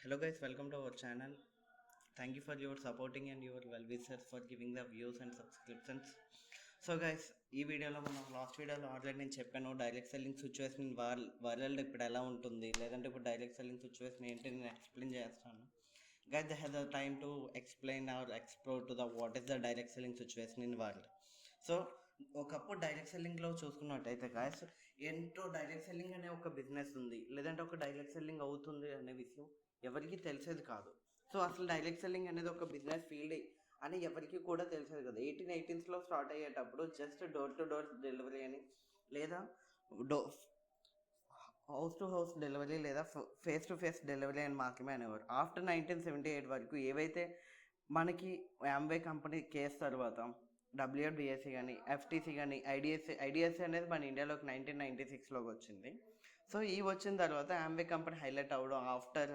Hello guys, welcome to our channel. Thank you for your supporting and your well wishes for giving the views and subscriptions. So guys ఈ వీడియోలో మనం last వీడియోలో already నేను చెప్పాను direct selling situation in world ఇప్పుడు ఎలా ఉంటుంది, లేదంటే ఇప్పుడు డైరెక్ట్ సెల్లింగ్ సిచ్యువేషన్ ఏంటి నేను ఎక్స్ప్లెయిన్ చేస్తాను. Guys they have the time to explain or explore to the what is the direct selling situation in world. So ఒకప్పుడు డైరెక్ట్ సెల్లింగ్లో చూసుకున్నట్టయితే గాయస్ ఎంతో డైరెక్ట్ సెల్లింగ్ అనే ఒక బిజినెస్ ఉంది, లేదంటే ఒక డైరెక్ట్ సెల్లింగ్ అవుతుంది అనే విషయం ఎవరికి తెలిసేది కాదు. సో అసలు డైరెక్ట్ సెల్లింగ్ అనేది ఒక బిజినెస్ ఫీల్డ్ అని ఎవరికి కూడా తెలిసేది కదా. 1880s స్టార్ట్ అయ్యేటప్పుడు just door to door delivery అని, లేదా హౌస్ టు హౌస్ డెలివరీ, లేదా ఫేస్ టు ఫేస్ డెలివరీ అని మాత్రమే అనేవారు. ఆఫ్టర్ 1978 వరకు ఏవైతే మనకి యాంబే కంపెనీ కేస్ తర్వాత డబ్ల్యూబిఎస్సి కానీ, ఎఫ్టీసీ కానీ, ఐడిఎస్సి అనేది మన ఇండియాలోకి 1996లోకి వచ్చింది. సో ఈ వచ్చిన తర్వాత యాంబే కంపెనీ హైలైట్ అవ్వడం, ఆఫ్టర్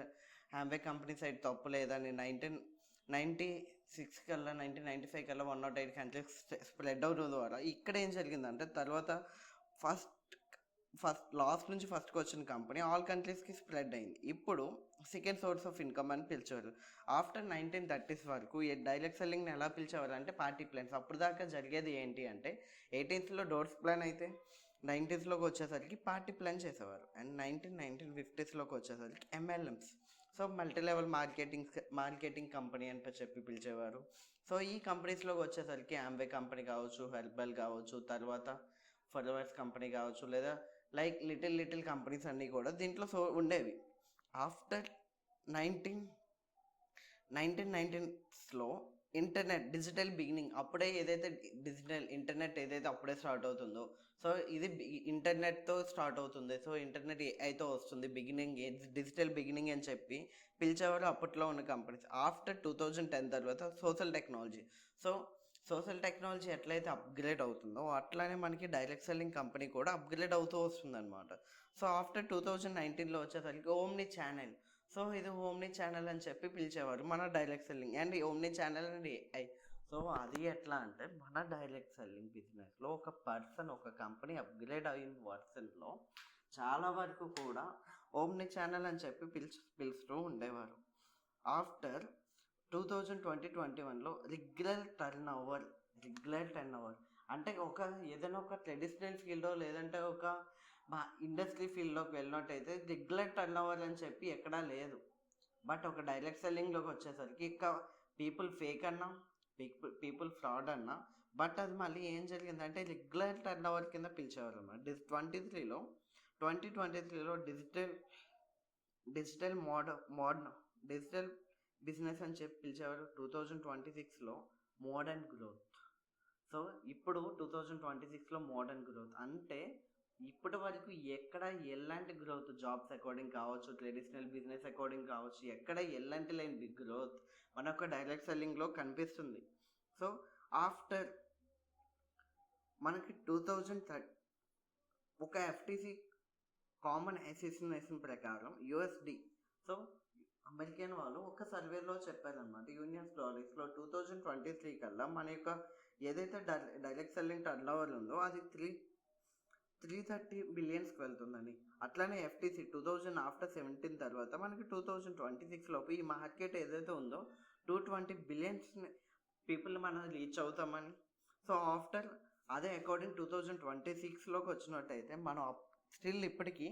యాంబే కంపెనీ సైడ్ తప్పు లేదని 1996 కల్లా 1995 కల్లా 108 కంట్రీస్ స్ప్రెడ్ అవడం ద్వారా ఇక్కడ ఏం జరిగిందంటే తర్వాత ఫస్ట్ లాస్ట్ నుంచి ఫస్ట్కి వచ్చిన కంపెనీ ఆల్ కంట్రీస్కి స్ప్రెడ్ అయింది. ఇప్పుడు సెకండ్ సోర్స్ ఆఫ్ ఇన్కమ్ అని పిలిచేవారు. ఆఫ్టర్ 1930s వరకు డైరెక్ట్ సెల్లింగ్ని ఎలా పిలిచేవారు అంటే పార్టీ ప్లాన్స్. అప్పుడు దాకా జరిగేది ఏంటి అంటే 18thలో డోర్స్ ప్లాన్ అయితే 90sలోకి వచ్చేసరికి పార్టీ ప్లాన్ చేసేవారు. అండ్ 1950sలోకి వచ్చేసరికి MLMs, so multi level marketing company అని చెప్పి పిలిచేవారు. సో ఈ కంపెనీస్లోకి వచ్చేసరికి యాంబే కంపెనీ కావచ్చు, హెర్బల్ కావచ్చు, తర్వాత ఫర్వర్స్ కంపెనీ కావచ్చు, లేదా లైక్ లిటిల్ కంపెనీస్ అన్నీ కూడా దీంట్లో ఉండేవి. ఆఫ్టర్ 1990స్లో ఇంటర్నెట్ డిజిటల్ బిగినింగ్, అప్పుడే ఏదైతే డిజిటల్ ఇంటర్నెట్ ఏదైతే అప్పుడే స్టార్ట్ అవుతుందో, సో ఇది ఇంటర్నెట్తో స్టార్ట్ అవుతుంది. సో ఇంటర్నెట్ అయితే వస్తుంది, బిగినింగ్ డిజిటల్ బిగినింగ్ అని చెప్పి పిలిచేవారు అప్పట్లో ఉన్న కంపెనీస్. ఆఫ్టర్ 2010 తర్వాత సోషల్ టెక్నాలజీ ఎట్లయితే అప్గ్రేడ్ అవుతుందో అట్లానే మనకి డైరెక్ట్ సెల్లింగ్ కంపెనీ కూడా అప్గ్రేడ్ అవుతూ వస్తుంది అనమాట. సో ఆఫ్టర్ 2019లో వచ్చేసరికి ఓమ్ని ఛానల్, సో ఇది ఓమ్ని ఛానల్ అని చెప్పి పిలిచేవారు మన direct selling. And omni channel and AI. So అది ఎట్లా అంటే మన డైరెక్ట్ సెల్లింగ్ బిజినెస్లో ఒక కంపెనీ అప్గ్రేడ్ అయిన వర్షన్లో చాలా వరకు కూడా ఓమ్ని ఛానల్ అని చెప్పి పిలుస్తూ ఉండేవారు. ఆఫ్టర్ 2021లో రెగ్యులర్ టర్న్ ఓవర్ అంటే ఏదైనా ఒక ట్రెడిషనల్ ఫీల్డో లేదంటే ఒక ఇండస్ట్రీ ఫీల్డ్లోకి వెళ్ళినట్టయితే రెగ్యులర్ టర్న్ ఓవర్ అని చెప్పి ఎక్కడా లేదు. బట్ ఒక డైరెక్ట్ సెల్లింగ్లోకి వచ్చేసరికి ఇక పీపుల్ ఫేక్ అన్నా, పీపుల్ ఫ్రాడ్ అన్నా, బట్ అది మళ్ళీ ఏం జరిగిందంటే రెగ్యులర్ టర్న్ ఓవర్ కింద పిలిచేవారు అన్నమాట. 2023లో డిజిటల్ బిజినెస్ అని చెప్పి పిలిచేవారు. 2026లో మోడర్న్ గ్రోత్. సో ఇప్పుడు 2026లో మోడర్న్ గ్రోత్ అంటే ఇప్పటి వరకు ఎక్కడ ఎలాంటి గ్రోత్, జాబ్స్ అకార్డింగ్ కావచ్చు, ట్రెడిషనల్ బిజినెస్ అకార్డింగ్ కావచ్చు, ఎక్కడ ఎలాంటి లేని బిగ్ గ్రోత్ మన ఒక డైరెక్ట్ సెల్లింగ్లో కనిపిస్తుంది. సో ఆఫ్టర్ మనకి 2030 ఒక FTC కామన్ అసోసియేషన్ ప్రకారం USD, సో అమెరికన్ వాళ్ళు ఒక సర్వేలో చెప్పారనమాట, US$లో 2023 కల్లా మన యొక్క ఏదైతే డైరెక్ట్ సెల్లింగ్ టర్న్ ఓవర్ ఉందో అది 330 బిలియన్స్కి వెళ్తుందని. అట్లానే FTC ఆఫ్టర్ 17 తర్వాత మనకి 2026లోపు ఈ మార్కెట్ ఏదైతే ఉందో 220 బిలియన్స్ పీపుల్ మనం రీచ్ అవుతామని. సో ఆఫ్టర్ అదే అకార్డింగ్ 2026లోకి వచ్చినట్టయితే మనం స్టిల్ ఇప్పటికీ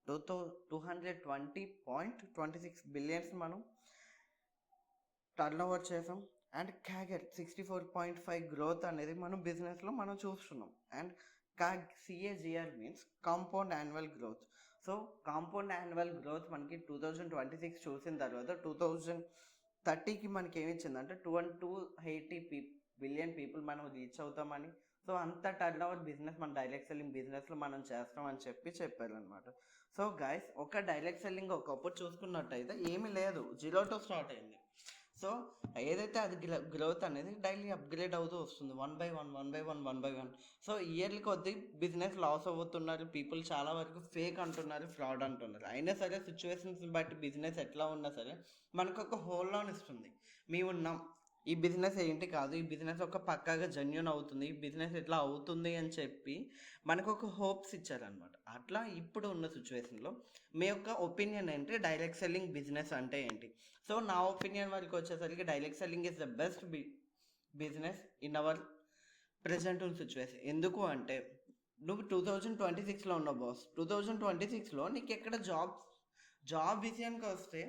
220.26 బిలియన్స్ మనం టర్న్ ఓవర్ చేసాం. అండ్ క్యాగర్ 64.5 గ్రోత్ అనేది మనం బిజినెస్లో మనం చూస్తున్నాం. And CAGR means compound annual growth. So compound annual growth మనకి 2026 చూసిన తర్వాత 2030కి మనకి ఏమిచ్చిందంటే 280 బిలియన్ పీపుల్ మనం రీచ్ అవుతామని. సో అంత టర్న్ ఓవర్ బిజినెస్ మన డైరెక్ట్ సెల్లింగ్ బిజినెస్లో మనం చేస్తామని చెప్పారు అనమాట. సో గైస్ ఒక డైరెక్ట్ సెల్లింగ్ ఒకప్పుడు చూసుకున్నట్టయితే ఏమీ లేదు, 0తో స్టార్ట్ అయింది. సో ఏదైతే అది గ్రోత్ అనేది డైలీ అప్గ్రేడ్ అవుతూ వస్తుంది, 1 by 1. సో ఇయర్లీ కొద్దీ బిజినెస్ లాస్ అవుతున్నారు, పీపుల్ చాలా వరకు ఫేక్ అంటున్నారు, ఫ్రాడ్ అంటున్నారు. అయినా సరే సిచ్యువేషన్స్ బట్టి బిజినెస్ ఎట్లా ఉన్నా సరే మనకు ఒక హోల్ లోన్ ఇస్తుంది. మేము ఉన్నాం, ఈ బిజినెస్ ఏంటి కాదు, ఈ బిజినెస్ ఒక పక్కాగా జెన్యూన్ అవుతుంది, ఈ బిజినెస్ ఎట్లా అవుతుంది అని చెప్పి మనకు ఒక హోప్స్ ఇచ్చారనమాట. అట్లా ఇప్పుడు ఉన్న సిచ్యువేషన్లో మీ యొక్క ఒపీనియన్ ఏంటి, డైరెక్ట్ సెల్లింగ్ బిజినెస్ అంటే ఏంటి? సో నా ఒపీనియన్ వరకు వచ్చేసరికి direct selling is the best business in our present ఉన్న సిచ్యువేషన్. ఎందుకు అంటే నువ్వు 2026లో ఉన్నావు బాస్. 2026లో నీకు ఎక్కడ జాబ్ విషయానికి వస్తే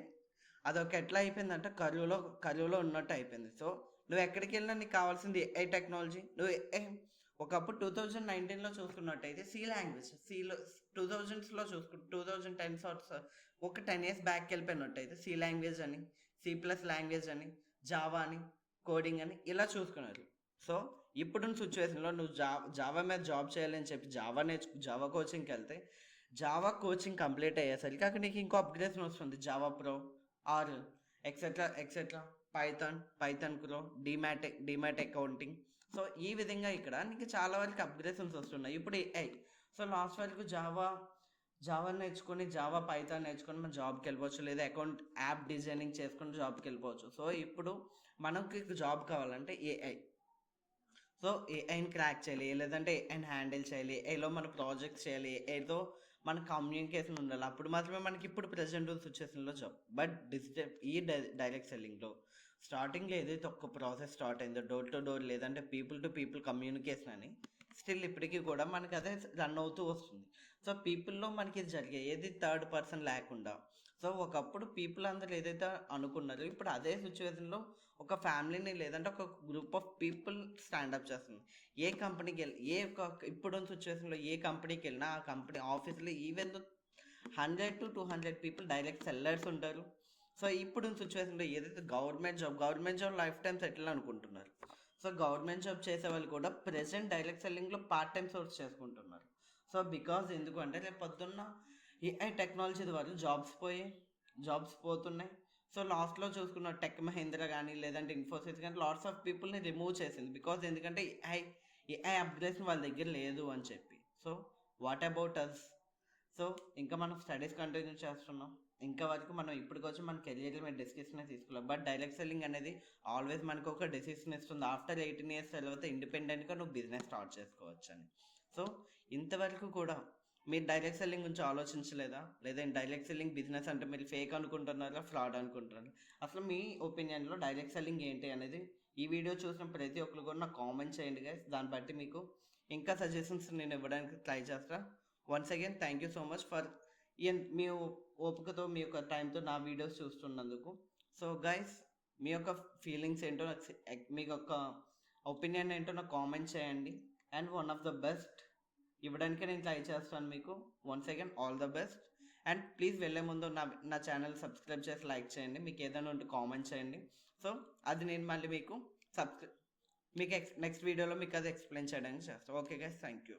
అదొక ఎట్లా అయిపోయిందంటే కరువులో ఉన్నట్టు అయిపోయింది. సో నువ్వు ఎక్కడికి వెళ్ళినా నీకు కావాల్సింది ఏఐ టెక్నాలజీ. ఒకప్పుడు 2019లో చూసుకున్నట్టయితే సి లాంగ్వేజ్, సిలో 2000స్లో 2010s ఒక 10 years బ్యాక్ వెళ్ళిపోయినట్టయితే సి లాంగ్వేజ్ అని, C+ లాంగ్వేజ్ అని, జావా అని, కోడింగ్ అని ఇలా చూసుకున్నారు. సో ఇప్పుడున్న సిచ్యువేషన్లో నువ్వు జావా మీద జాబ్ చేయాలని చెప్పి జావా కోచింగ్కి వెళ్తే జావా కోచింగ్ కంప్లీట్ అయ్యేసరికి అక్కడ నీకు ఇంకో అప్గ్రేషన్ వస్తుంది, Java pro are etcetera Python pro, demat accounting. So ఈ విధంగా ఇక్కడ నీకు చాలా వరకు అప్గ్రేషన్స్ వస్తున్నాయి. ఇప్పుడు ఏఐ. సో లాస్ట్ వరకు జావా నేర్చుకొని, జావా పైథాన్ నేర్చుకొని మనం జాబ్కి వెళ్ళిపోవచ్చు, లేదా యాప్ డిజైనింగ్ చేసుకొని జాబ్కి వెళ్ళిపోవచ్చు. సో ఇప్పుడు మనకి జాబ్ కావాలంటే ఏఐ. సో ఏఐని క్రాక్ చేయాలి, లేదంటే ఏఐని హ్యాండిల్ చేయాలి, ఏఐలో మన ప్రాజెక్ట్స్ చేయాలి, ఏఐతో మన కమ్యూనికేషన్ ఉండాలి. అప్పుడు మాత్రమే మనకి ఇప్పుడు ప్రజెంట్ సిచ్యువేషన్లో జాబ్. బట్ డైరెక్ట్ సెల్లింగ్లో స్టార్టింగ్లో ఏదైతే ఒక్క ప్రాసెస్ స్టార్ట్ అయిందో, డోర్ టు డోర్ లేదంటే పీపుల్ టు పీపుల్ కమ్యూనికేషన్ అని, స్టిల్ ఇప్పటికీ కూడా మనకి అదే రన్ అవుతూ వస్తుంది. సో పీపుల్లో మనకి ఇది జరిగాయి, ఏది థర్డ్ పర్సన్ లేకుండా. సో ఒకప్పుడు పీపుల్ అందరూ ఏదైతే అనుకున్నారో ఇప్పుడు అదే సిచ్యువేషన్లో ఒక ఫ్యామిలీని లేదంటే ఒక గ్రూప్ ఆఫ్ పీపుల్ స్టాండప్ చేస్తుంది. ఏ కంపెనీకి వెళ్ళి ఇప్పుడున్న సిచ్యువేషన్లో ఏ కంపెనీకి వెళ్ళినా ఆ కంపెనీ ఆఫీస్లో even 100 to 200 people direct sellers ఉంటారు. సో ఇప్పుడున్న సిచ్యువేషన్లో ఏదైతే government job life time settle అనుకుంటున్నారు. సో గవర్నమెంట్ జాబ్ చేసే వాళ్ళు కూడా ప్రెసెంట్ డైరెక్ట్ సెల్లింగ్లో పార్ట్ టైం సోర్స్ చేసుకుంటున్నారు. సో బికాజ్ ఎందుకంటే రేపు పొద్దున్న ఏఐ టెక్నాలజీ ద్వారా జాబ్స్ పోతున్నాయి. సో లాస్ట్లో చూసుకున్న టెక్ మహేంద్ర కానీ లేదంటే ఇన్ఫోసిస్ కానీ లాట్స్ ఆఫ్ పీపుల్ని రిమూవ్ చేసింది. బికాజ్ ఎందుకంటే ఏఐ అప్గ్రేషన్ వాళ్ళ దగ్గర లేదు అని చెప్పి. So what about us? So ఇంకా మనం స్టడీస్ కంటిన్యూ చేస్తున్నాం. ఇంకా వరకు మనం ఇప్పటికొచ్చి మన కెరియర్ మీద డెసిషన్ తీసుకోవాలి. బట్ డైరెక్ట్ సెల్లింగ్ అనేది ఆల్వేస్ మనకు ఒక డెసిషన్ ఇస్తుంది. ఆఫ్టర్ 18 years తర్వాత ఇండిపెండెంట్గా నువ్వు బిజినెస్ స్టార్ట్ చేసుకోవచ్చు అని. సో ఇంతవరకు కూడా మీరు డైరెక్ట్ సెల్లింగ్ గురించి ఆలోచించలేదా? లేదా డైరెక్ట్ సెల్లింగ్ బిజినెస్ అంటే మీరు ఫేక్ అనుకుంటున్నారా, ఫ్రాడ్ అనుకుంటున్నారా? అసలు మీ ఒపీనియన్లో డైరెక్ట్ సెల్లింగ్ ఏంటి అనేది ఈ వీడియో చూసిన ప్రతి ఒక్కరు కూడా నాకు కామెంట్ చేయండి గైస్. దాన్ని బట్టి మీకు ఇంకా సజెషన్స్ నేను ఇవ్వడానికి ట్రై చేస్తా. Once again thank you so much for me ఓపికతో, మీ యొక్క టైంతో నా వీడియోస్ చూస్తున్నందుకు. సో గైస్, మీ యొక్క ఫీలింగ్స్ ఏంటో మీ యొక్క ఒపీనియన్ ఏంటో నాకు కామెంట్ చేయండి. And one of the best ఇవ్వడానికి నేను ట్రై చేస్తాను మీకు. Once again all the best. And please వెళ్ళే ముందు నా ఛానల్ సబ్స్క్రైబ్ చేసి లైక్ చేయండి. మీకు ఏదైనా ఉంటే కామెంట్ చేయండి. సో అది నేను మళ్ళీ మీకు నెక్స్ట్ వీడియోలో మీకు అది ఎక్స్ప్లెయిన్ చేయడానికి చేస్తాను. Okay guys, thank you.